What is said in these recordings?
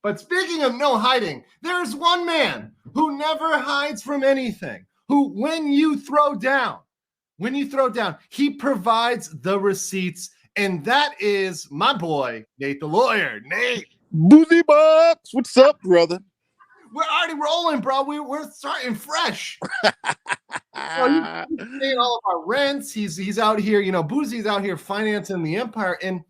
But speaking of no hiding, there's one man who never hides from anything, who when you throw down, he provides the receipts, and that is my boy, Nate the Lawyer. Nate. Bouzy Box, what's up, brother? We're already rolling, bro. We're starting fresh. He's paying all of our rents. He's out here, Bouzy's out here financing the empire. And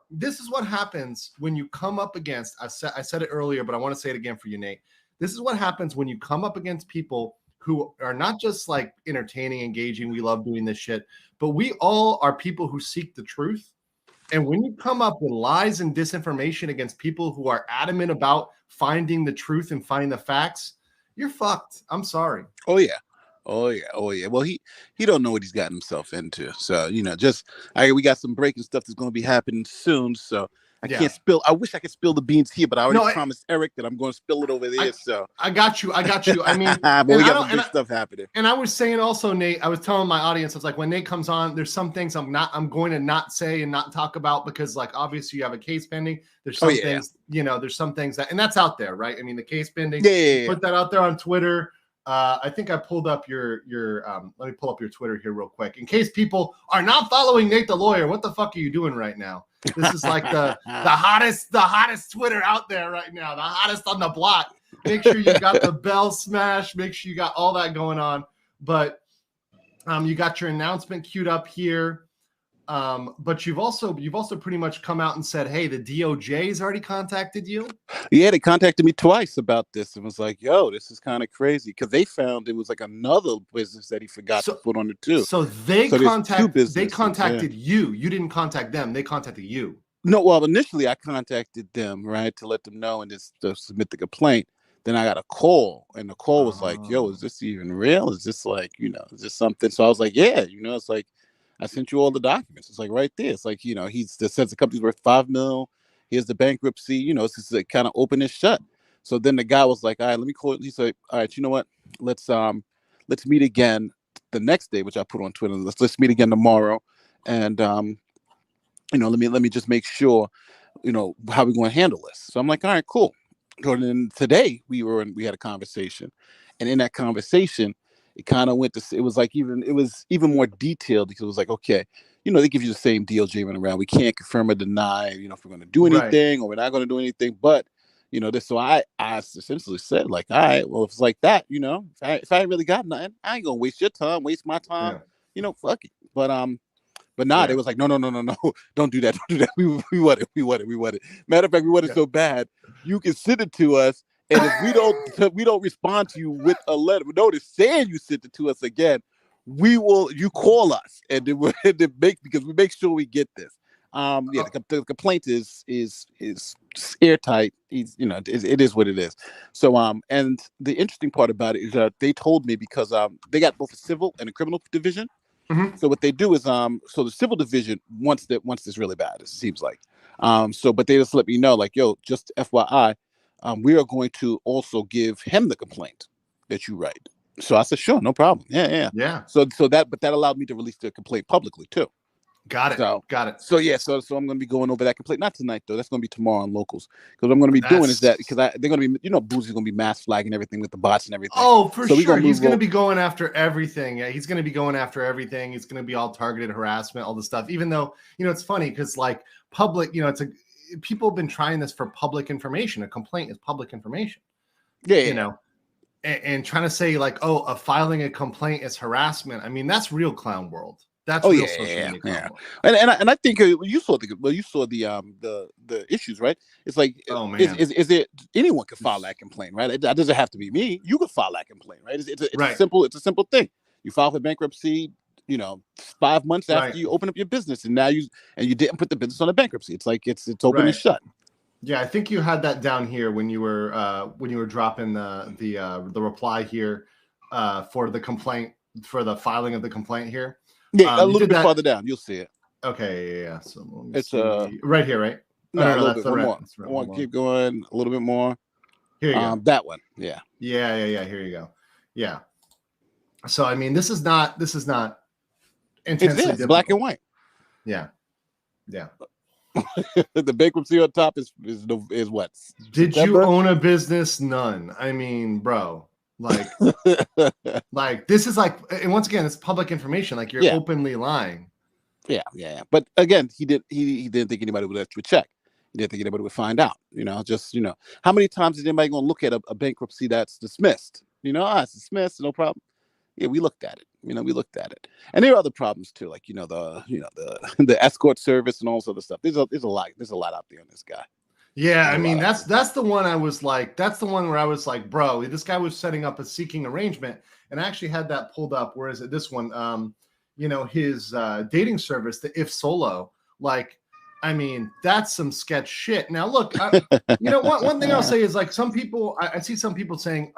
this is what happens when you come up against, I said it earlier, but I want to say it again for you, Nate. This is what happens when you come up against people who are not just like entertaining, engaging. We love doing this shit, but we all are people who seek the truth. And when you come up with lies and disinformation against people who are adamant about finding the truth and finding the facts, you're fucked. I'm sorry. Oh yeah. Well, he don't know what he's gotten himself into. So, we got some breaking stuff that's going to be happening soon. So I can't spill. I wish I could spill the beans here, but I already promised Eric that I'm going to spill it over there. I got you. I mean, but we got some big stuff happening. And I was saying also, Nate, I was telling my audience, I was like, when Nate comes on, there's some things I'm going to not say and not talk about because, like, obviously you have a case pending. There's some things, there's some things that, and that's out there, right? I mean, the case pending. Put that out there on Twitter. I think I pulled up your let me pull up your Twitter here real quick. In case people are not following Nate the Lawyer, what the fuck are you doing right now? This is like the hottest Twitter out there right now, the hottest on the block. Make sure you got the bell smash. Make sure you got all that going on. But you got your announcement queued up here. But you've also pretty much come out and said, hey, the DOJ has already contacted you. Yeah, they contacted me twice about this and was like, yo, this is kind of crazy because they found it was like another business that he forgot to put on it too. So they contacted you. You didn't contact them. They contacted you. No, well, initially I contacted them, right, to let them know and just to submit the complaint. Then I got a call, and the call was like, yo, is this even real? Is this like, is this something? So I was like, yeah, it's like, I sent you all the documents. It's like right there. It's like, he's says the company's worth $5 million. Here's the bankruptcy. It's just like kind of open and shut. So then the guy was like, all right, let me call. He said, all right, you know what? Let's meet again the next day, which I put on Twitter. Let's meet again tomorrow. And let me just make sure, how we're going to handle this. So I'm like, all right, cool. So then today we had a conversation. And in that conversation, it kind of went to, it was even more detailed because it was like, okay, they give you the same DOJ run around. We can't confirm or deny, if we're going to do anything or we're not going to do anything. But, this, so I essentially said like, all right, well, if it's like that, if I ain't really got nothing, I ain't going to waste your time, waste my time, fuck it. But nah, they was like, no, don't do that. Don't do that. We want it. Matter of fact, we want it so bad. You can send it to us. And if we don't respond to you with a letter, notice saying you sent it to us again, you call us and because we make sure we get this. The complaint is airtight. It is what it is. So and the interesting part about it is that they told me because they got both a civil and a criminal division. Mm-hmm. So what they do is so the civil division wants this really bad, it seems like. But they just let me know, like, yo, just FYI, we are going to also give him the complaint that you write. So I said, sure, no problem. Yeah. So that allowed me to release the complaint publicly too. Got it. So I'm going to be going over that complaint. Not tonight though. That's going to be tomorrow on Locals. Because what I'm going to be doing is that because they're going to be, Bouzy's going to be mass flagging everything with the bots and everything. Oh, for sure. He's going to be going after everything. Yeah, he's going to be going after everything. It's going to be all targeted harassment, all the stuff. Even though it's funny because like public, people have been trying this for public information. A complaint is public information. Yeah. And trying to say like, filing a complaint is harassment. I mean, that's real clown world. That's real social media clown world. And I think you saw the issues, right? It's like, is it anyone can file that complaint, right? It doesn't have to be me. You can file that complaint, right? It's a simple thing. You file for bankruptcy. 5 months after you open up your business, and now you didn't put the business on a bankruptcy. It's like it's open and shut. Yeah, I think you had that down here when you were dropping the reply here for the complaint, for the filing of the complaint here. Yeah, a little bit farther down, you'll see it. Okay, yeah. So it's right here, right? No, that's the right one. Keep going a little bit more. Here you go. That one. Yeah. Yeah. Here you go. Yeah. So I mean, this is not intensely it's black and white. Yeah. The bankruptcy on top is what? Did September? you own a business? None. I mean, bro, like, like this is like, and once again, it's public information. Like you're openly lying. Yeah. But again, he didn't think anybody would let you check. He didn't think anybody would find out. How many times is anybody going to look at a bankruptcy that's dismissed? It's dismissed, no problem. Yeah, we looked at it. We looked at it, and there are other problems too, like the escort service and all this other stuff. There's a lot out there on this guy. Yeah, I mean that's the one I was like, that's the one where I was like, bro, this guy was setting up a seeking arrangement, and I actually had that pulled up. Where is it? This one, his dating service, the If Solo. Like, I mean, that's some sketch shit. Now, look, one thing I'll say is like some people, I see some people saying,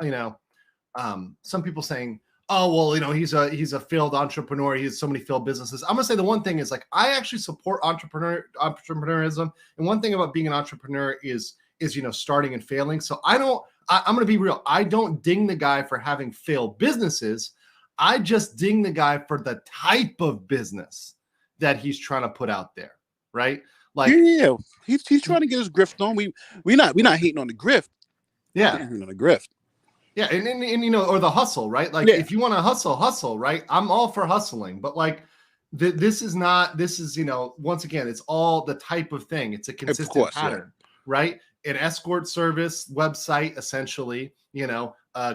some people saying, oh, well, he's a failed entrepreneur. He has so many failed businesses. I'm gonna say the one thing is like I actually support entrepreneurism, and one thing about being an entrepreneur is starting and failing. So I'm gonna be real. I don't ding the guy for having failed businesses. I just ding the guy for the type of business that he's trying to put out there, right? Like, yeah, he's trying to get his grift on. We're not hating on the grift. Yeah, on the grift. Yeah, and or the hustle, right? Like if you want to hustle, right? I'm all for hustling, but like this is once again, it's all the type of thing. It's a consistent pattern, right? An escort service website, essentially,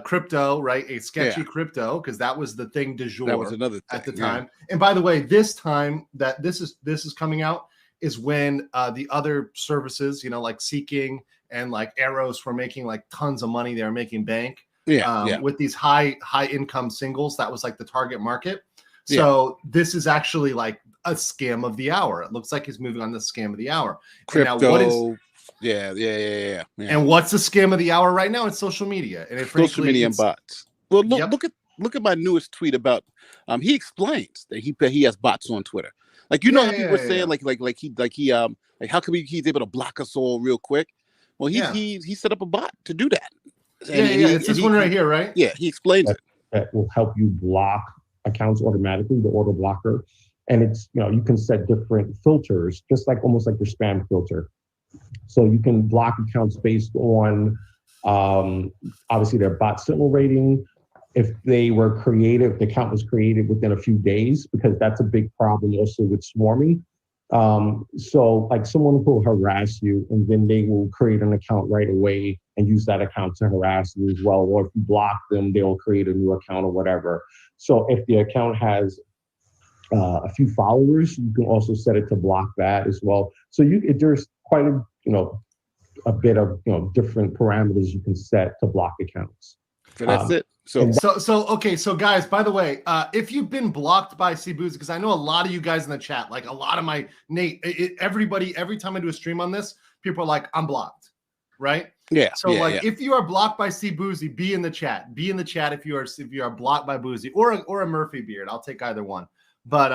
crypto, right? A sketchy crypto, because that was the thing du jour. That was another thing, at the time. And by the way, this time that this is coming out is when the other services, like Seeking and like Arrows were making like tons of money. They were making bank. With these high income singles. That was like the target market. So this is actually like a scam of the hour. It looks like he's moving on the scam of the hour. Crypto. Now, what is, yeah. And what's the scam of the hour right now? It's social media. And social media and bots. Well, look at my newest tweet about he explains that he has bots on Twitter. Like how people are saying like how come he's able to block us all real quick? Well, he set up a bot to do that. It's this one right here, right? Yeah, he explains it. That will help you block accounts automatically, the auto blocker. And it's, you can set different filters, just like almost like your spam filter. So you can block accounts based on, obviously, their bot signal rating. If they were created, the account was created within a few days, because that's a big problem also with swarming. So like someone will harass you and then they will create an account right away and use that account to harass you as well. Or if you block them, they'll create a new account or whatever. So if the account has a few followers, you can also set it to block that as well. So there's quite a bit of different parameters you can set to block accounts. So that's it. So guys, by the way, if you've been blocked by Bouzy, because I know a lot of you guys in the chat, like a lot of my Nate, everybody, every time I do a stream on this, people are like, I'm blocked, right? Yeah. So if you are blocked by Bouzy, be in the chat. Be in the chat if you are blocked by Bouzy or a Murphy beard. I'll take either one. But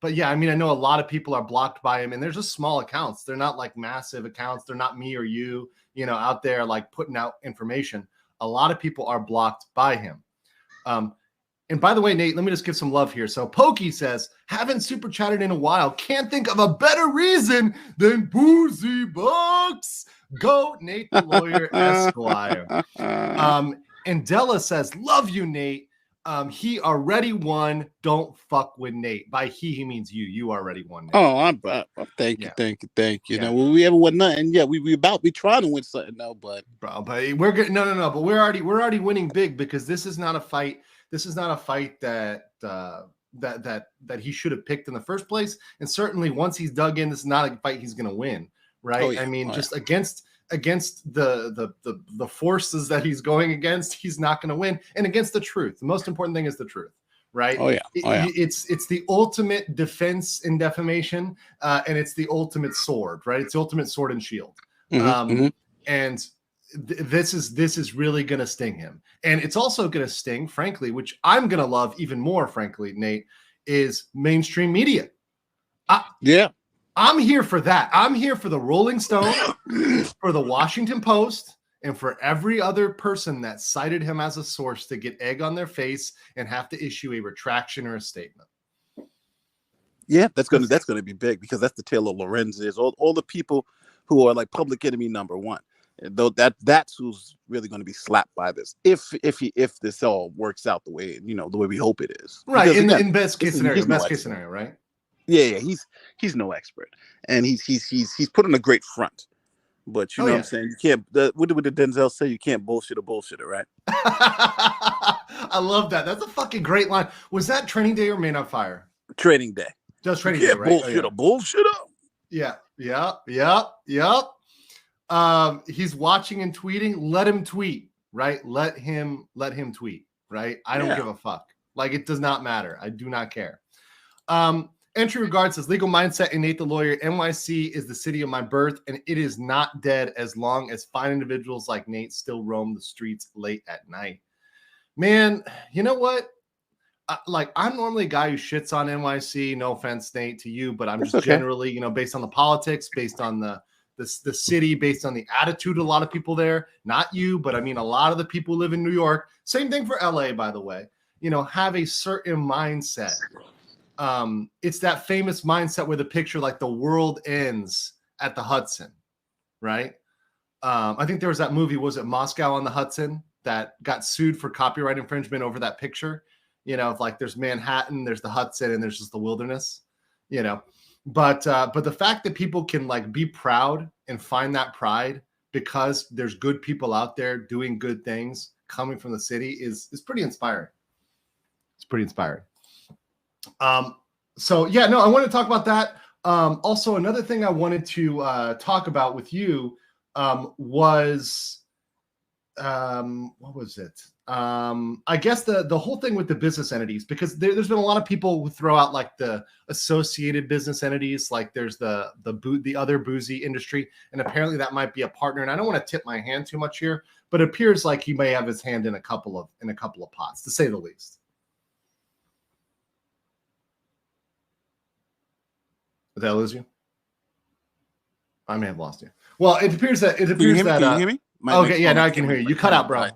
yeah, I mean, I know a lot of people are blocked by him, and they're just small accounts. They're not like massive accounts. They're not me or you, out there like putting out information. A lot of people are blocked by him. And by the way, Nate, let me just give some love here. So Pokey says, haven't super chatted in a while. Can't think of a better reason than Bouzy Bucks. Go Nate the Lawyer Esquire. And Della says, love you, Nate. He already won. Don't fuck with Nate. By he means you. You already won, Nate. Oh, I'm thank you. Yeah. Well, we haven't won nothing. Yeah, we trying to win something now, but we're good. No. But we're already winning big, because this is not a fight. This is not a fight that he should have picked in the first place. And certainly once he's dug in, this is not a fight he's going to win, right? Oh, yeah. I mean, against the forces that he's going against, he's not going to win. And against the truth, the most important thing is the truth, right? It's the ultimate defense in defamation, and it's the ultimate sword, right? It's the ultimate sword and shield. And this is really going to sting him. And it's also going to sting, frankly, which I'm going to love even more, frankly, Nate, is mainstream media. I'm here for that. I'm here for the Rolling Stone, for the Washington Post, and for every other person that cited him as a source to get egg on their face and have to issue a retraction or a statement. Yeah, that's gonna be big because that's the Taylor Lorenz's, all the people who are like public enemy number one. And though that's who's really going to be slapped by this if this all works out the way we hope it is. Right, Because, again, in best case scenario, right? Yeah, he's no expert, and he's put on a great front. But you know what I'm saying? You can't. What did Denzel say? You can't bullshit a bullshitter, right? I love that. That's a fucking great line. Was that Training Day or Man on Fire? Training Day. Just Training Day, right? Bullshit a bullshitter. Yeah. He's watching and tweeting. Let him tweet, right? Let him tweet, right? I don't give a fuck. Like, it does not matter. I do not care. Entry Regards says, legal mindset and Nate the lawyer. NYC is the city of my birth, and it is not dead as long as fine individuals like Nate still roam the streets late at night. Man, you know what? I'm normally a guy who shits on NYC. No offense, Nate, to you, but I'm just generally, based on the politics, based on the city, based on the attitude of a lot of people there. Not you, but I mean, a lot of the people who live in New York. Same thing for LA, by the way. Have a certain mindset. It's that famous mindset where the picture, like, the world ends at the Hudson, right? I think there was that movie, was it Moscow on the Hudson, that got sued for copyright infringement over that picture. Of like, there's Manhattan, there's the Hudson, and there's just the wilderness, But the fact that people can, like, be proud and find that pride because there's good people out there doing good things coming from the city is pretty inspiring. It's pretty inspiring. I want to talk about that. Also, another thing I wanted to talk about with you was what was it? I guess the whole thing with the business entities, because there's been a lot of people who throw out, like, the associated business entities, like there's the other Bouzy industry, and apparently that might be a partner. And I don't want to tip my hand too much here, but it appears like he may have his hand in a couple of pots, to say the least. Did I lose you? I may have lost you. Well, it appears that Can you hear me? Okay, yeah, now I can hear you. You cut out, bro.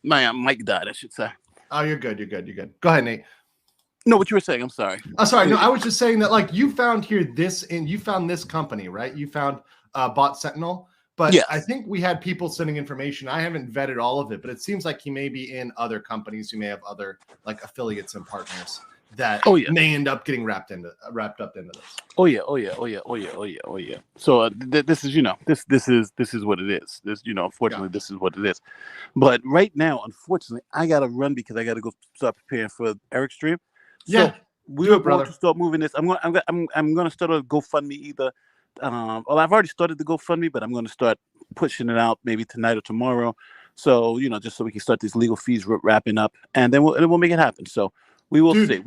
My mic died, I should say. Oh, you're good. Go ahead, Nate. No, what you were saying, I'm sorry. I'm sorry. No, I was just saying that, like, you found this company, right? You found Bot Sentinel, but yes. I think we had people sending information. I haven't vetted all of it, but it seems like he may be in other companies who may have other, like, affiliates and partners that may end up getting wrapped up into this. Oh yeah. So this is this is what it is. Unfortunately, this is what it is. But right now, unfortunately, I gotta run because I gotta go start preparing for Eric's stream. So we're going to start moving this. I'm gonna start a GoFundMe either. I've already started the GoFundMe, but I'm gonna start pushing it out maybe tonight or tomorrow. So just so we can start these legal fees wrapping up, and then we'll make it happen. So we will see.